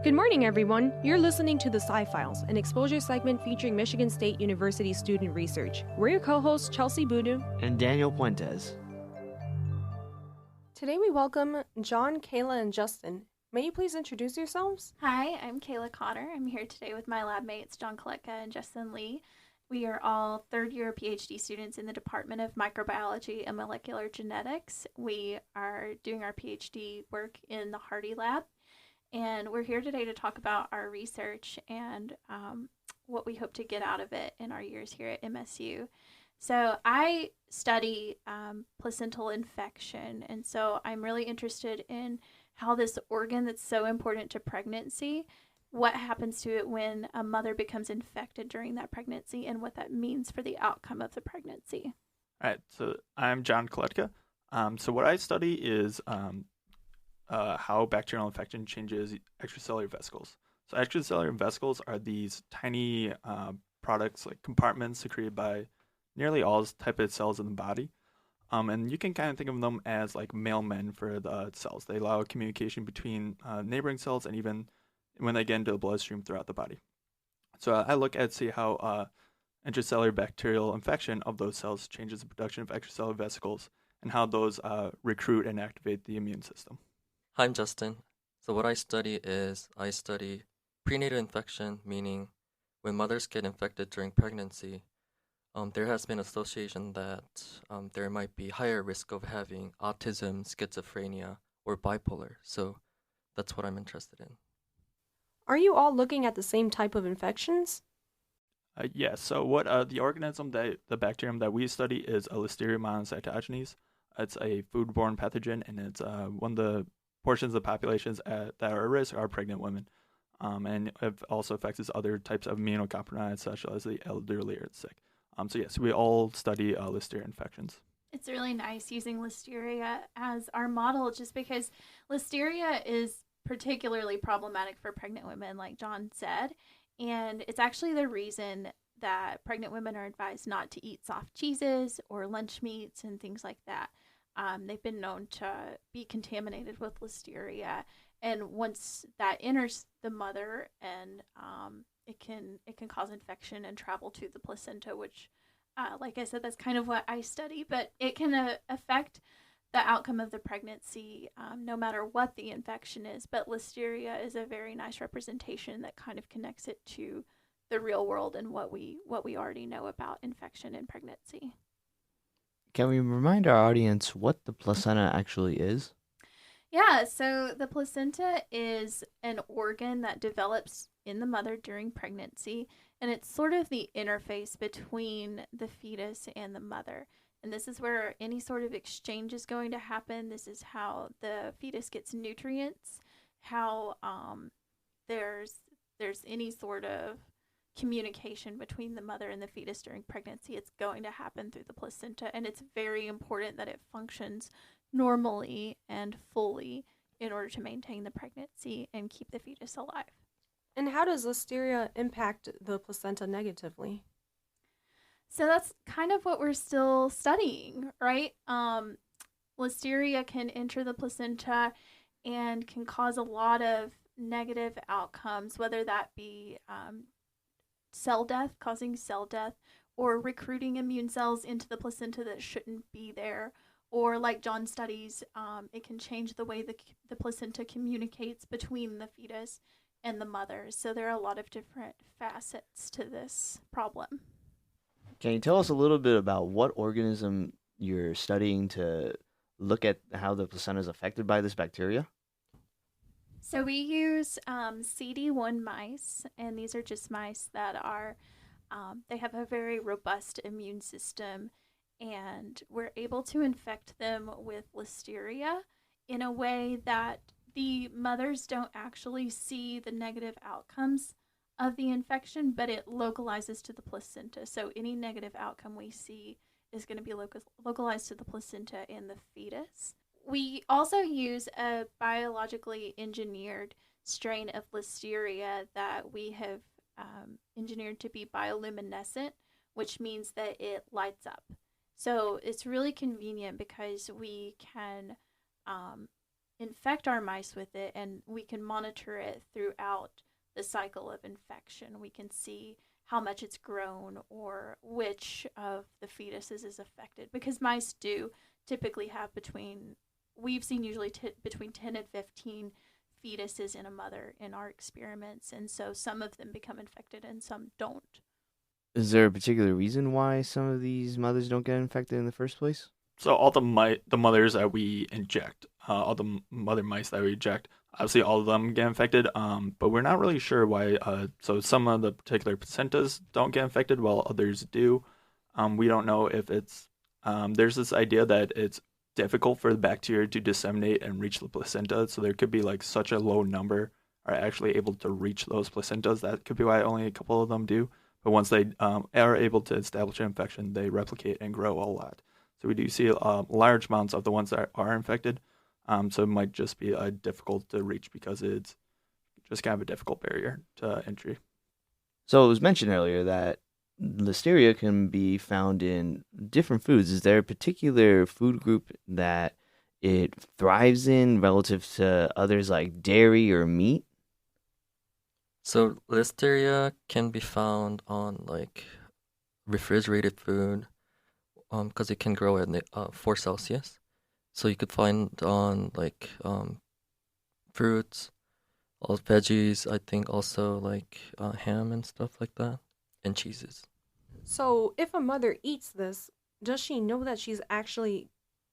Good morning, everyone. You're listening to the Sci-Files, an exposure segment featuring Michigan State University student research. We're your co-hosts, Chelsea Boudou and Daniel Puentes. Today we welcome Jon, Kayla, and Justin. May you please introduce yourselves? Hi, I'm Kayla Conner. I'm here today with my lab mates, Jon Kaletka and Justin Lee. We are all third-year PhD students in the Department of Microbiology and Molecular Genetics. We are doing our PhD work in the Hardy Lab. And we're here today to talk about our research and what we hope to get out of it in our years here at MSU. So I study placental infection, and so I'm really interested in how this organ that's so important to pregnancy, what happens to it when a mother becomes infected during that pregnancy, and what that means for the outcome of the pregnancy. All right, so I'm Jon Kaletka. So what I study is how bacterial infection changes extracellular vesicles. So extracellular vesicles are these tiny products, like compartments secreted by nearly all type of cells in the body. And you can kind of think of them as like mailmen for the cells. They allow communication between neighboring cells and even when they get into the bloodstream throughout the body. So I look at see how intracellular bacterial infection of those cells changes the production of extracellular vesicles and how those recruit and activate the immune system. Hi, I'm Justin. So what I study prenatal infection, meaning when mothers get infected during pregnancy, there has been association that there might be higher risk of having autism, schizophrenia, or bipolar. So that's what I'm interested in. Are you all looking at the same type of infections? Yes. So what the organism the bacterium that we study is a Listeria monocytogenes. It's a foodborne pathogen, and it's one of the portions of the populations that are at risk are pregnant women. And it also affects other types of immunocompromised, such as the elderly or the sick. So yes, we all study Listeria infections. It's really nice using Listeria as our model just because Listeria is particularly problematic for pregnant women, like Jon said. And it's actually the reason that pregnant women are advised not to eat soft cheeses or lunch meats and things like that. They've been known to be contaminated with Listeria, and once that enters the mother, and it can cause infection and travel to the placenta, which, like I said, that's kind of what I study. But it can affect the outcome of the pregnancy, no matter what the infection is. But Listeria is a very nice representation that kind of connects it to the real world and what we already know about infection in pregnancy. Can we remind our audience what the placenta actually is? Yeah, so the placenta is an organ that develops in the mother during pregnancy, and it's sort of the interface between the fetus and the mother. And this is where any sort of exchange is going to happen. This is how the fetus gets nutrients, how there's any sort of communication between the mother and the fetus during pregnancy. It's going to happen through the placenta, and it's very important that it functions normally and fully in order to maintain the pregnancy and keep the fetus alive. And how does Listeria impact the placenta negatively? So that's kind of what we're still studying, right? Listeria can enter the placenta and can cause a lot of negative outcomes, whether that be causing cell death, or recruiting immune cells into the placenta that shouldn't be there, or like Jon studies, it can change the way the placenta communicates between the fetus and the mother. So there are a lot of different facets to this problem. Can you tell us a little bit about what organism you're studying to look at how the placenta is affected by this bacteria? So we use CD1 mice, and these are just mice that are, they have a very robust immune system, and we're able to infect them with Listeria in a way that the mothers don't actually see the negative outcomes of the infection, but it localizes to the placenta. So any negative outcome we see is going to be localized to the placenta and the fetus. We also use a biologically engineered strain of Listeria that we have engineered to be bioluminescent, which means that it lights up. So it's really convenient because we can infect our mice with it, and we can monitor it throughout the cycle of infection. We can see how much it's grown or which of the fetuses is affected, because mice do typically have we've seen usually between 10 and 15 fetuses in a mother in our experiments, and so some of them become infected and some don't. Is there a particular reason why some of these mothers don't get infected in the first place? So all the mothers that we inject, all the mother mice that we inject, obviously all of them get infected. But we're not really sure why. So some of the particular placentas don't get infected while others do. We don't know if it's there's this idea that it's difficult for the bacteria to disseminate and reach the placenta. So there could be like such a low number are actually able to reach those placentas. That could be why only a couple of them do. But once they are able to establish an infection, they replicate and grow a lot. So we do see large amounts of the ones that are infected. So it might just be difficult to reach because it's just kind of a difficult barrier to entry. So it was mentioned earlier that Listeria can be found in different foods. Is there a particular food group that it thrives in relative to others like dairy or meat? So Listeria can be found on like refrigerated food, because it can grow at 4 Celsius. So you could find on like fruits, all veggies. I think also like ham and stuff like that, and cheeses. So if a mother eats this, does she know that she's actually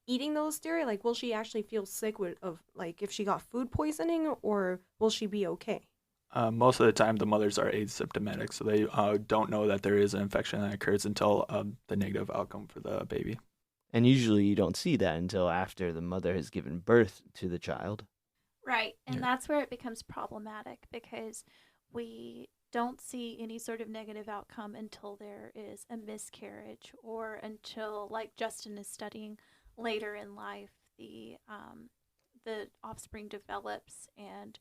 eating the Listeria? Like, will she actually feel sick if she got food poisoning, or will she be okay? Most of the time, the mothers are asymptomatic, so they don't know that there is an infection that occurs until the negative outcome for the baby. And usually you don't see that until after the mother has given birth to the child. Right, and Yeah. that's where it becomes problematic, because we don't see any sort of negative outcome until there is a miscarriage, or until, like Justin is studying, later in life, the offspring develops and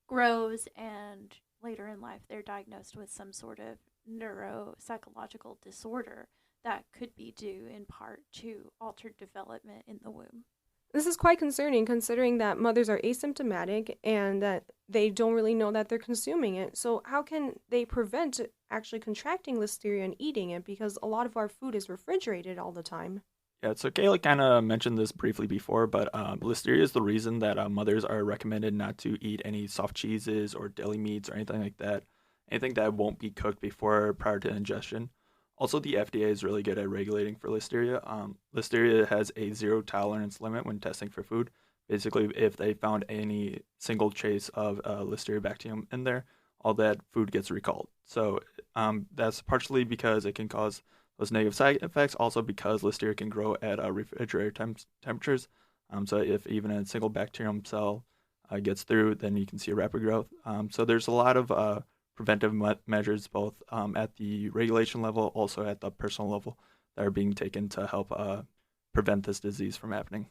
grows, and later in life they're diagnosed with some sort of neuropsychological disorder that could be due in part to altered development in the womb. This is quite concerning, considering that mothers are asymptomatic and that they don't really know that they're consuming it. So how can they prevent actually contracting Listeria and eating it? Because a lot of our food is refrigerated all the time. Yeah, so Kayla kind of mentioned this briefly before, but Listeria is the reason that mothers are recommended not to eat any soft cheeses or deli meats or anything like that, anything that won't be cooked prior to ingestion. Also, the FDA is really good at regulating for Listeria. Listeria has a zero tolerance limit when testing for food. Basically, if they found any single trace of Listeria bacterium in there, all that food gets recalled. So that's partially because it can cause those negative side effects, also because Listeria can grow at refrigerator temperatures. So if even a single bacterium cell gets through, then you can see a rapid growth. So there's a lot of preventive measures, both at the regulation level, also at the personal level, that are being taken to help prevent this disease from happening.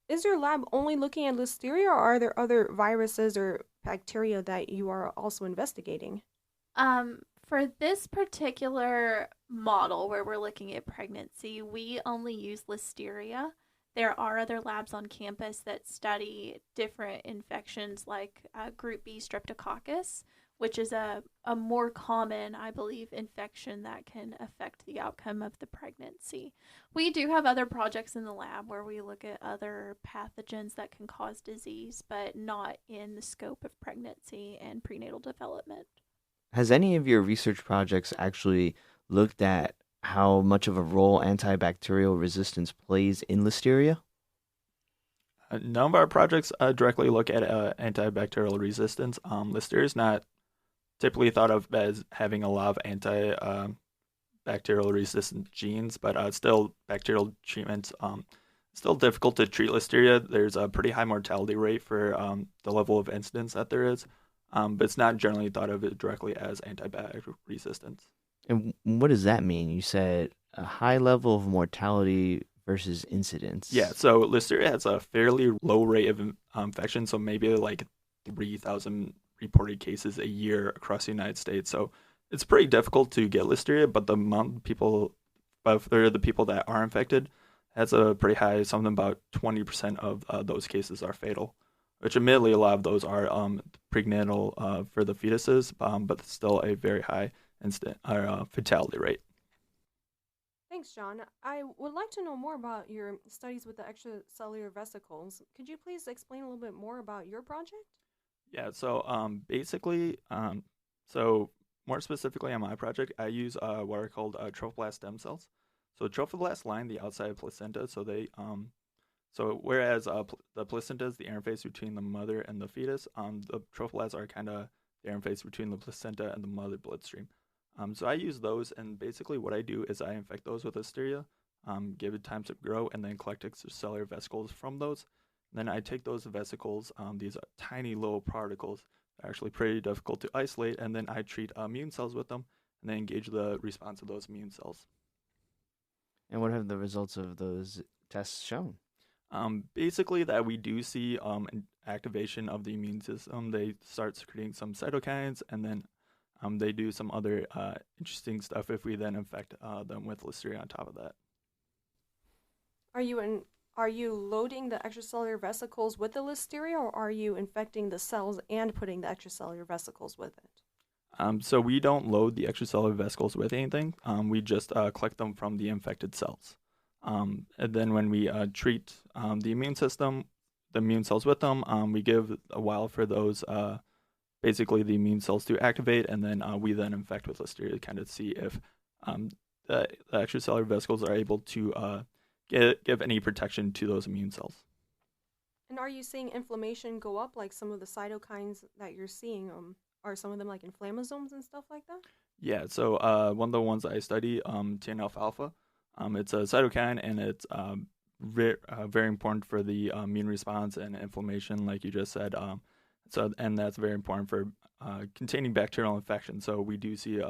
Is your lab only looking at Listeria, or are there other viruses or bacteria that you are also investigating? For this particular model where we're looking at pregnancy, we only use Listeria. There are other labs on campus that study different infections like group B streptococcus, which is a more common, I believe, infection that can affect the outcome of the pregnancy. We do have other projects in the lab where we look at other pathogens that can cause disease, but not in the scope of pregnancy and prenatal development. Has any of your research projects actually looked at how much of a role antibacterial resistance plays in Listeria? None of our projects directly look at antibacterial resistance. Listeria is not typically thought of as having a lot of antibacterial resistant genes, but still bacterial treatments. Still difficult to treat Listeria. There's a pretty high mortality rate for the level of incidence that there is, but it's not generally thought of it directly as antibacterial resistance. And what does that mean? You said a high level of mortality versus incidence. Yeah, so Listeria has a fairly low rate of infection, so maybe like 3,000 reported cases a year across the United States. So it's pretty difficult to get Listeria, but the amount of people, about a third of the people that are infected, that's a pretty high, something about 20% of those cases are fatal. which admittedly a lot of those are prenatal for the fetuses, but still a very high instant fatality rate. Thanks, John. I would like to know more about your studies with the extracellular vesicles. Could you please explain a little bit more about your project? Yeah, so basically, so more specifically on my project, I use what are called trophoblast stem cells. So trophoblasts line the outside of placenta, so so whereas the placenta is the interface between the mother and the fetus, the trophoblasts are kind of the interface between the placenta and the mother bloodstream. So I use those, and basically what I do is I infect those with Listeria, give it time to grow, and then collect extracellular vesicles from those. Then I take those vesicles, these tiny little particles, they're actually pretty difficult to isolate, and then I treat immune cells with them, and then engage the response of those immune cells. And what have the results of those tests shown? Basically, that we do see an activation of the immune system. They start secreting some cytokines, and then they do some other interesting stuff if we then infect them with Listeria on top of that. Are you loading the extracellular vesicles with the Listeria, or are you infecting the cells and putting the extracellular vesicles with it? So we don't load the extracellular vesicles with anything. We just collect them from the infected cells. And then when we treat the immune system, the immune cells with them, we give a while for those, basically the immune cells to activate, and then we then infect with Listeria to kind of see if the extracellular vesicles are able to give any protection to those immune cells. And are you seeing inflammation go up, like some of the cytokines that you're seeing? Are some of them like inflammasomes and stuff like that? Yeah, so one of the ones I study, Tnfalpha, it's a cytokine, and it's very important for the immune response and inflammation, like you just said. And that's very important for containing bacterial infection. So we do see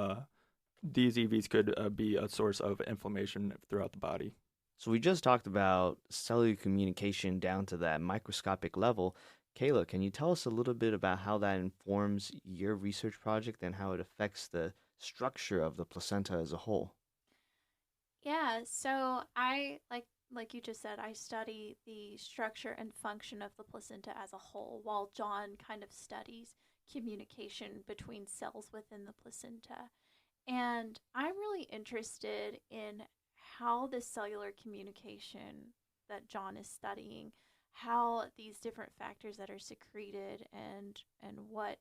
these EVs could be a source of inflammation throughout the body. So we just talked about cellular communication down to that microscopic level. Kayla, can you tell us a little bit about how that informs your research project and how it affects the structure of the placenta as a whole? Yeah, so I like you just said, I study the structure and function of the placenta as a whole, while John kind of studies communication between cells within the placenta. And I'm really interested in how the cellular communication that John is studying, how these different factors that are secreted and what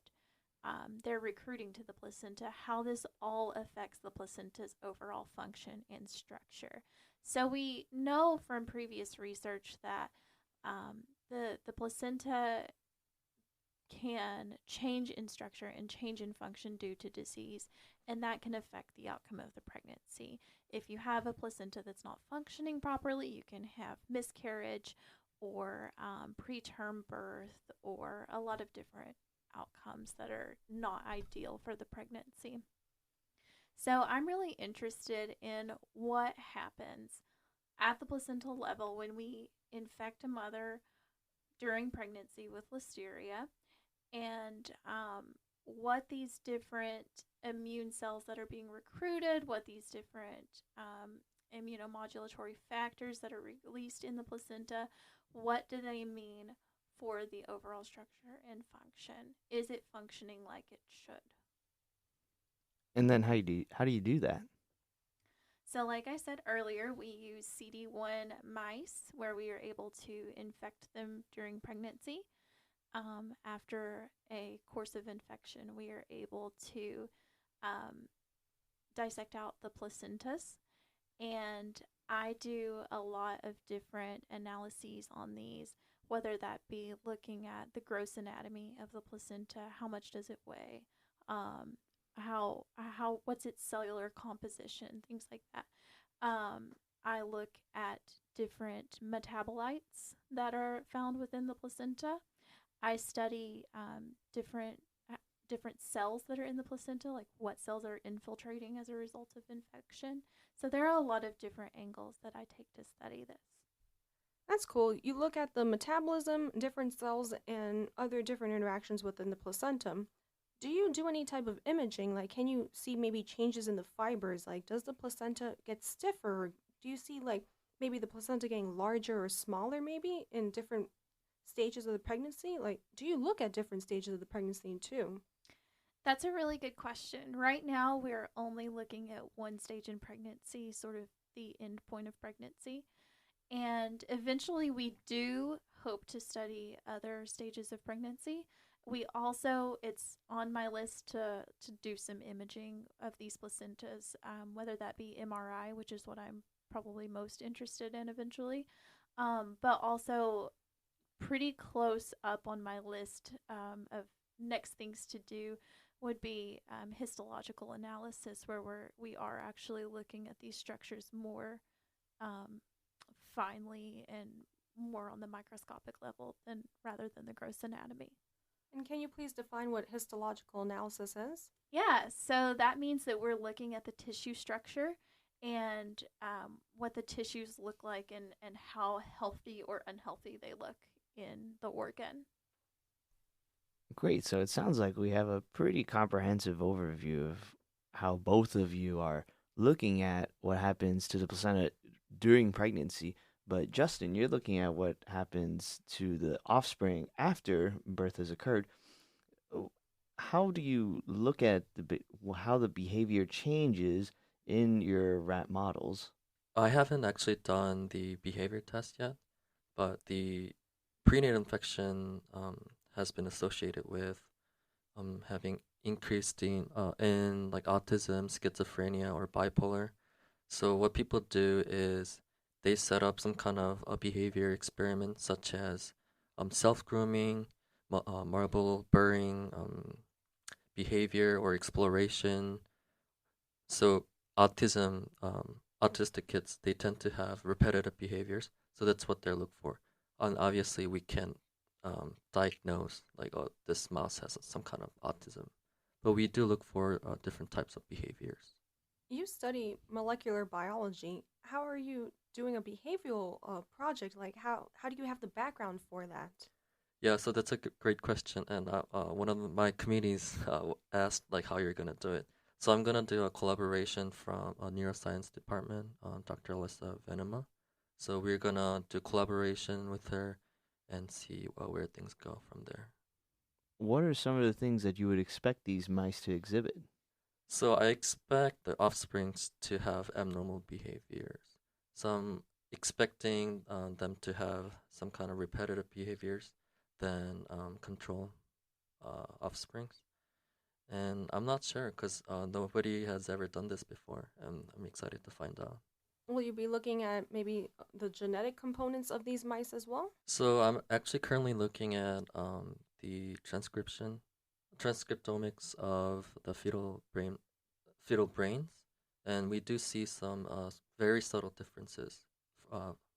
they're recruiting to the placenta, how this all affects the placenta's overall function and structure. So we know from previous research that the placenta can change in structure and change in function due to disease, and that can affect the outcome of the pregnancy. If you have a placenta that's not functioning properly, you can have miscarriage or preterm birth or a lot of different outcomes that are not ideal for the pregnancy. So I'm really interested in what happens at the placental level when we infect a mother during pregnancy with Listeria, and what these different immune cells that are being recruited, what these different immunomodulatory factors that are released in the placenta, what do they mean for the overall structure and function? Is it functioning like it should? And then how do you do that? So, like I said earlier, we use CD1 mice where we are able to infect them during pregnancy. After a course of infection, we are able to dissect out the placentas, and I do a lot of different analyses on these, whether that be looking at the gross anatomy of the placenta, how much does it weigh, how what's its cellular composition, things like that. I look at different metabolites that are found within the placenta. I study different cells that are in the placenta, like what cells are infiltrating as a result of infection. So there are a lot of different angles that I take to study this. That's cool. You look at the metabolism, different cells, and other different interactions within the placenta. Do you do any type of imaging? Like, can you see maybe changes in the fibers? Like, does the placenta get stiffer? Or do you see, like, maybe the placenta getting larger or smaller, maybe, in different stages of the pregnancy? Like, do you look at different stages of the pregnancy too? That's a really good question. Right now, we're only looking at one stage in pregnancy, sort of the end point of pregnancy. And eventually, we do hope to study other stages of pregnancy. We also, it's on my list to do some imaging of these placentas, whether that be MRI, which is what I'm probably most interested in eventually, but also pretty close up on my list of next things to do would be histological analysis, where we are actually looking at these structures more um, finely and more on the microscopic level than rather than the gross anatomy. And can you please define what histological analysis is? Yeah, so that means that we're looking at the tissue structure and what the tissues look like and how healthy or unhealthy they look in the organ. Great. So it sounds like we have a pretty comprehensive overview of how both of you are looking at what happens to the placenta during pregnancy. But Justin, you're looking at what happens to the offspring after birth has occurred. How do you look at how the behavior changes in your rat models? I haven't actually done the behavior test yet, but the prenatal infection has been associated with having increased in like autism, schizophrenia, or bipolar. So what people do is they set up some kind of a behavior experiment, such as self-grooming, marble burring, behavior or exploration. So autistic kids, they tend to have repetitive behaviors. So that's what they look for. And obviously, we can diagnose like, oh, this mouse has some kind of autism, but we do look for different types of behaviors. You study molecular biology. How are you doing a behavioral project? Like, how do you have the background for that? Yeah, so that's a great question, and one of my committees asked like how you're gonna do it. So I'm gonna do a collaboration from a neuroscience department, Dr. Alyssa Venema. So we're gonna do collaboration with her and see where things go from there. What are some of the things that you would expect these mice to exhibit? So I expect the offsprings to have abnormal behaviors. So I'm expecting them to have some kind of repetitive behaviors than control offsprings. And I'm not sure because nobody has ever done this before, and I'm excited to find out. Will you be looking at maybe the genetic components of these mice as well? So I'm actually currently looking at the transcriptomics of the fetal brains, and we do see some very subtle differences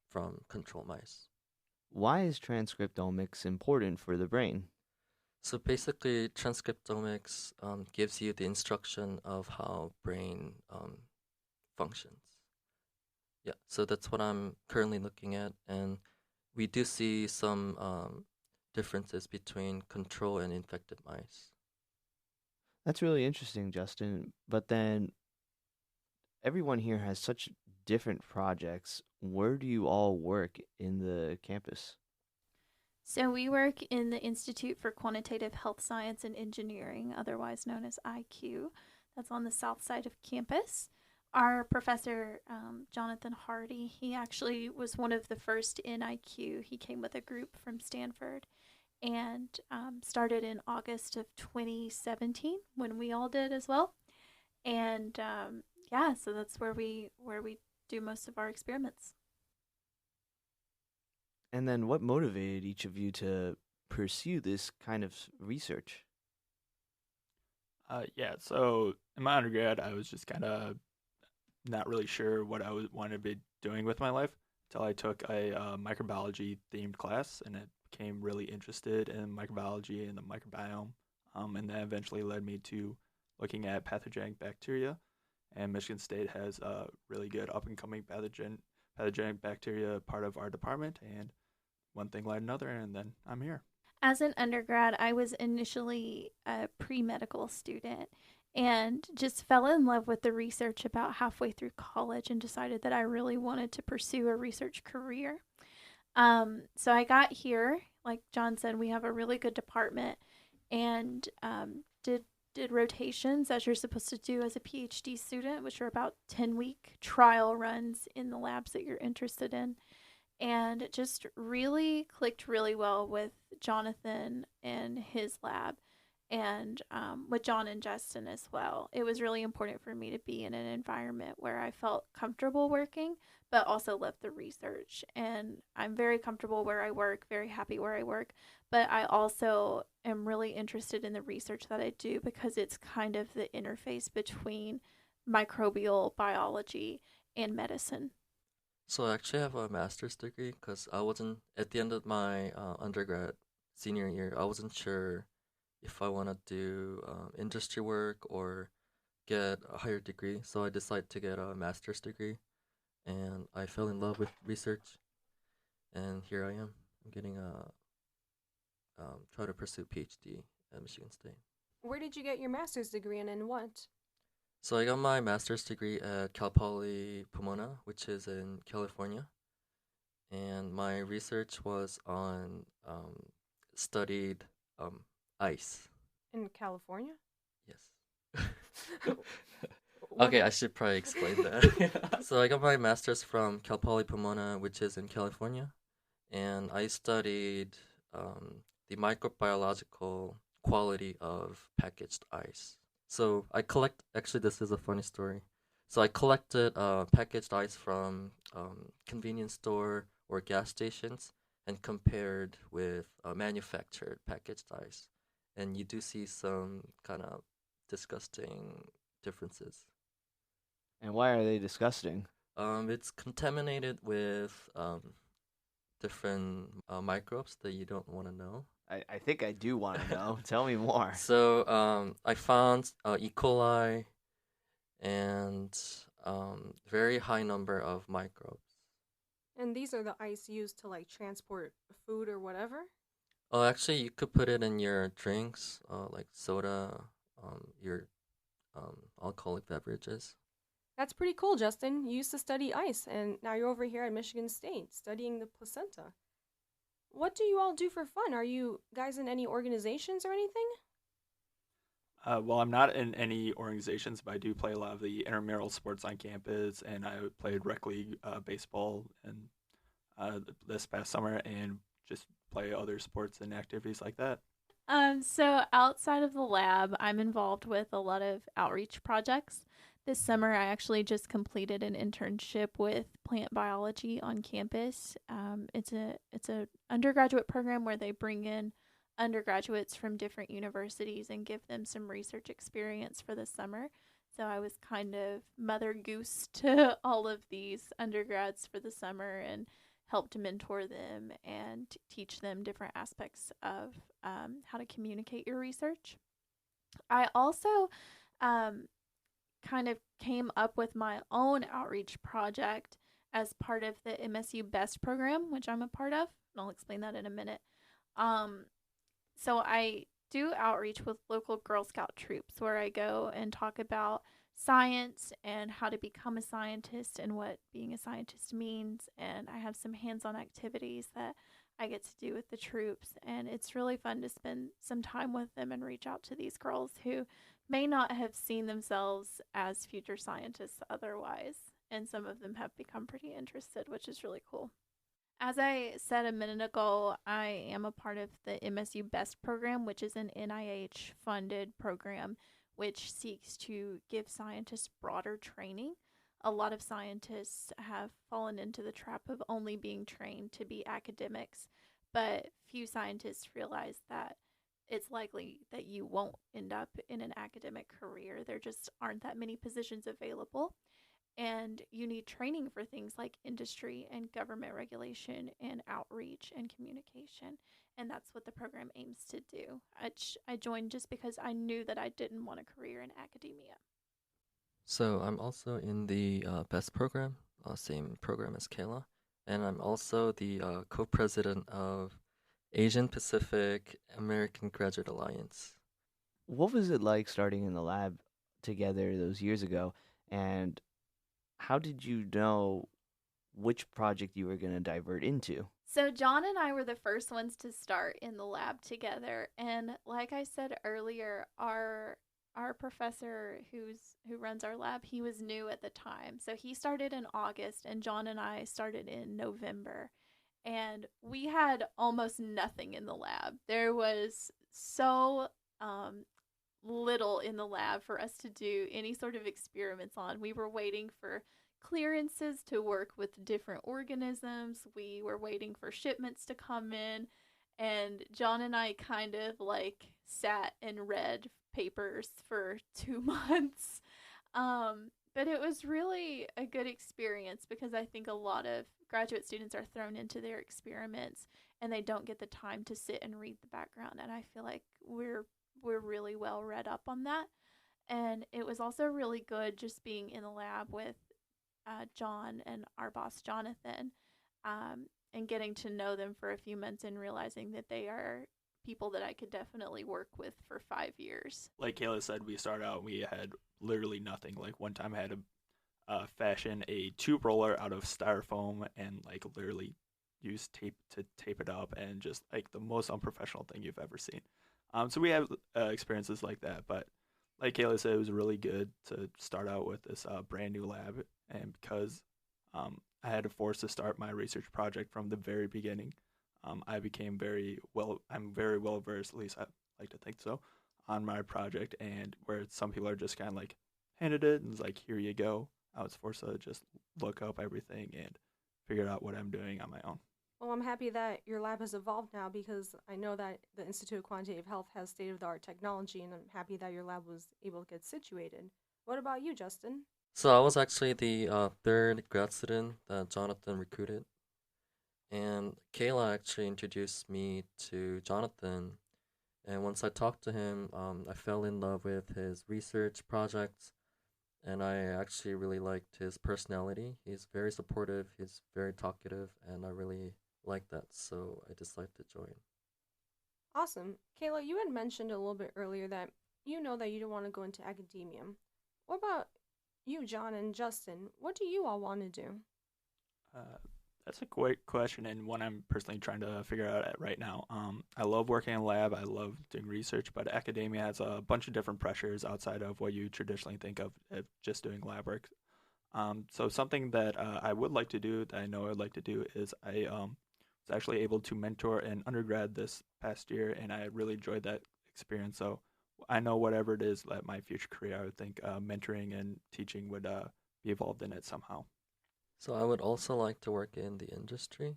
from control mice. Why is transcriptomics important for the brain? So basically, transcriptomics gives you the instruction of how brain functions. Yeah, so that's what I'm currently looking at, and we do see some differences between control and infected mice. That's really interesting, Justin. But then everyone here has such different projects. Where do you all work in the campus? So we work in the Institute for Quantitative Health Science and Engineering, otherwise known as IQ. That's on the south side of campus. Our professor, Jonathan Hardy, he actually was one of the first in IQ. He came with a group from Stanford and started in August of 2017 when we all did as well. And yeah, so that's where we do most of our experiments. And then what motivated each of you to pursue this kind of research? Yeah, so in my undergrad, I was just kind of not really sure what I wanted to be doing with my life until I took a microbiology themed class, and it became really interested in microbiology and the microbiome, and that eventually led me to looking at pathogenic bacteria. And Michigan State has a really good up and coming pathogenic bacteria part of our department, and one thing led another, and then I'm here. As an undergrad, I was initially a pre-medical student and just fell in love with the research about halfway through college and decided that I really wanted to pursue a research career. So I got here Like John said, we have a really good department, and did rotations as you're supposed to do as a PhD student, which are about 10-week trial runs in the labs that you're interested in. And it just really clicked really well with Jonathan and his lab, and with John and Justin as well. It was really important for me to be in an environment where I felt comfortable working, but also loved the research. And I'm very comfortable where I work, very happy where I work, but I also am really interested in the research that I do because it's kind of the interface between microbial biology and medicine. So I actually have a master's degree because I wasn't, at the end of my undergrad senior year, I wasn't sure if I want to do industry work or get a higher degree. So I decided to get a master's degree, and I fell in love with research, and here I am. I'm getting a try to pursue PhD at Michigan State. Where did you get your master's degree and in what? So I got my master's degree at Cal Poly Pomona, which is in California, and my research was on studied ice. In California? Yes. What- Okay, I should probably explain that. So I got my master's from Cal Poly Pomona, which is in California, and I studied the microbiological quality of packaged ice. So actually, this is a funny story. So I collected packaged ice from convenience store or gas stations and compared with manufactured packaged ice. And you do see some kind of disgusting differences. And why are they disgusting? It's contaminated with different microbes that you don't want to know. I think I do want to know. Tell me more. So I found E. coli and very high number of microbes. And these are the ice used to like transport food or whatever? Oh, actually, you could put it in your drinks, like soda, your alcoholic beverages. That's pretty cool, Justin. You used to study ice, and now you're over here at Michigan State studying the placenta. What do you all do for fun? Are you guys in any organizations or anything? Well, I'm not in any organizations, but I do play a lot of the intramural sports on campus, and I played rec league baseball and this past summer, and just play other sports and activities like that. So outside of the lab, I'm involved with a lot of outreach projects. This summer, I actually just completed an internship with plant biology on campus. It's a undergraduate program where they bring in undergraduates from different universities and give them some research experience for the summer. So I was kind of mother goose to all of these undergrads for the summer and helped mentor them and teach them different aspects of how to communicate your research. I also kind of came up with my own outreach project as part of the MSU BEST program, which I'm a part of. And I'll explain that in a minute. So I do outreach with local Girl Scout troops where I go and talk about science and how to become a scientist and what being a scientist means. And I have some hands-on activities that I get to do with the troops. And it's really fun to spend some time with them and reach out to these girls who may not have seen themselves as future scientists otherwise. And some of them have become pretty interested, which is really cool. As I said a minute ago, I am a part of the MSU BEST program, which is an NIH funded program which seeks to give scientists broader training. A lot of scientists have fallen into the trap of only being trained to be academics, but few scientists realize that it's likely that you won't end up in an academic career. There just aren't that many positions available. And you need training for things like industry and government regulation and outreach and communication. And that's what the program aims to do. I joined just because I knew that I didn't want a career in academia. So I'm also in the BEST program, same program as Kayla. And I'm also the co-president of Asian Pacific American Graduate Alliance. What was it like starting in the lab together those years ago? And how did you know which project you were going to divert into? So John and I were the first ones to start in the lab together, and like I said earlier, our professor who runs our lab, he was new at the time. So he started in August and John and I started in November. And we had almost nothing in the lab. There was so little in the lab for us to do any sort of experiments on. We were waiting for clearances to work with different organisms. We were waiting for shipments to come in. And John and I kind of like sat and read papers for 2 months. But it was really a good experience because I think a lot of graduate students are thrown into their experiments and they don't get the time to sit and read the background. And I feel like we're really well read up on that. And it was also really good just being in the lab with John and our boss Jonathan, and getting to know them for a few months and realizing that they are people that I could definitely work with for 5 years. Like Kayla said, we started out, we had literally nothing. Like one time I had to fashion a tube roller out of styrofoam and like literally use tape to tape it up, and just like the most unprofessional thing you've ever seen. So we have experiences like that, but like Kayla said, it was really good to start out with this brand new lab, and because I had to force to start my research project from the very beginning, I became I'm very well versed, at least I like to think so, on my project, and where some people are just kind of like handed it and it's like, here you go. I was forced to just look up everything and figure out what I'm doing on my own. Well, I'm happy that your lab has evolved now because I know that the Institute of Quantitative Health has state-of-the-art technology, and I'm happy that your lab was able to get situated. What about you, Justin? So I was actually the third grad student that Jonathan recruited, and Kayla actually introduced me to Jonathan. And once I talked to him, I fell in love with his research projects, and I actually really liked his personality. He's very supportive, he's very talkative, and I really like that, so I decided to join. Awesome. Kayla, you had mentioned a little bit earlier that you know that you don't want to go into academia. What about you, John and Justin? What do you all want to do? Uh, that's a great question, and one I'm personally trying to figure out right now. I love working in a lab. I love doing research, but academia has a bunch of different pressures outside of what you traditionally think of as just doing lab work. So something that I would like to do, that I know I would like to do, is I was actually able to mentor an undergrad this past year, and I really enjoyed that experience. So I know whatever it is that my future career, I would think mentoring and teaching would be involved in it somehow. So I would also like to work in the industry,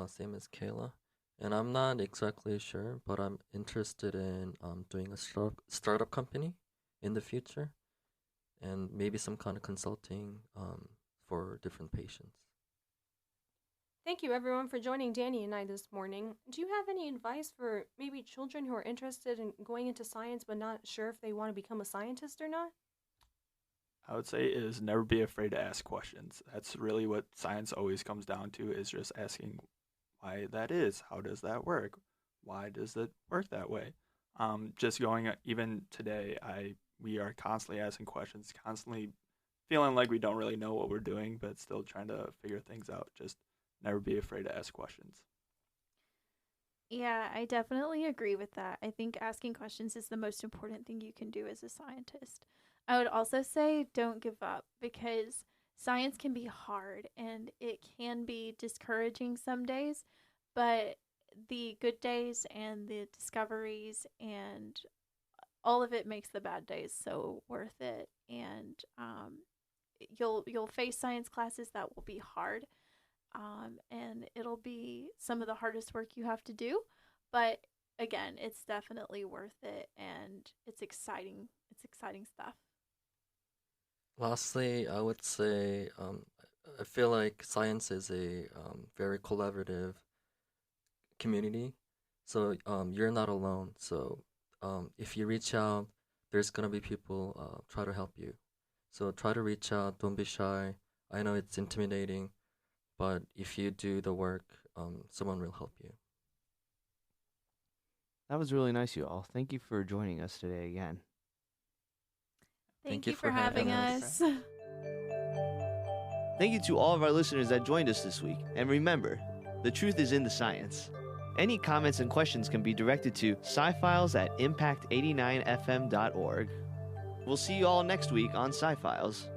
same as Kayla. And I'm not exactly sure, but I'm interested in doing a startup company in the future, and maybe some kind of consulting for different patients. Thank you, everyone, for joining Danny and I this morning. Do you have any advice for maybe children who are interested in going into science but not sure if they want to become a scientist or not? I would say is never be afraid to ask questions. That's really what science always comes down to, is just asking why that is. How does that work? Why does it work that way? Just going, even today, we are constantly asking questions, constantly feeling like we don't really know what we're doing, but still trying to figure things out. Just never be afraid to ask questions. Yeah, I definitely agree with that. I think asking questions is the most important thing you can do as a scientist. I would also say don't give up, because science can be hard and it can be discouraging some days, but the good days and the discoveries and all of it makes the bad days so worth it. And you'll face science classes that will be hard, and it'll be some of the hardest work you have to do, but again, it's definitely worth it, and it's exciting. It's exciting stuff. Lastly, I would say I feel like science is a very collaborative community. So you're not alone. So if you reach out, there's gonna be people try to help you. So try to reach out. Don't be shy. I know it's intimidating, but if you do the work, someone will help you. That was really nice, you all. Thank you for joining us today again. Thank you for having us. Thank you to all of our listeners that joined us this week. And remember, The truth is in the science. Any comments and questions can be directed to Sci-Files at impact89fm.org. We'll see you all next week on Sci-Files.